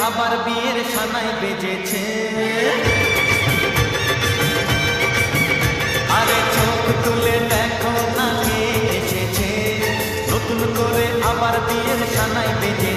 আবার বিয়ের সানাই বেজেছে। আরে চোখ তুলে দেখো না কে এসেছে, নতুন করে আবার বিয়ের সানাই বেজেছে।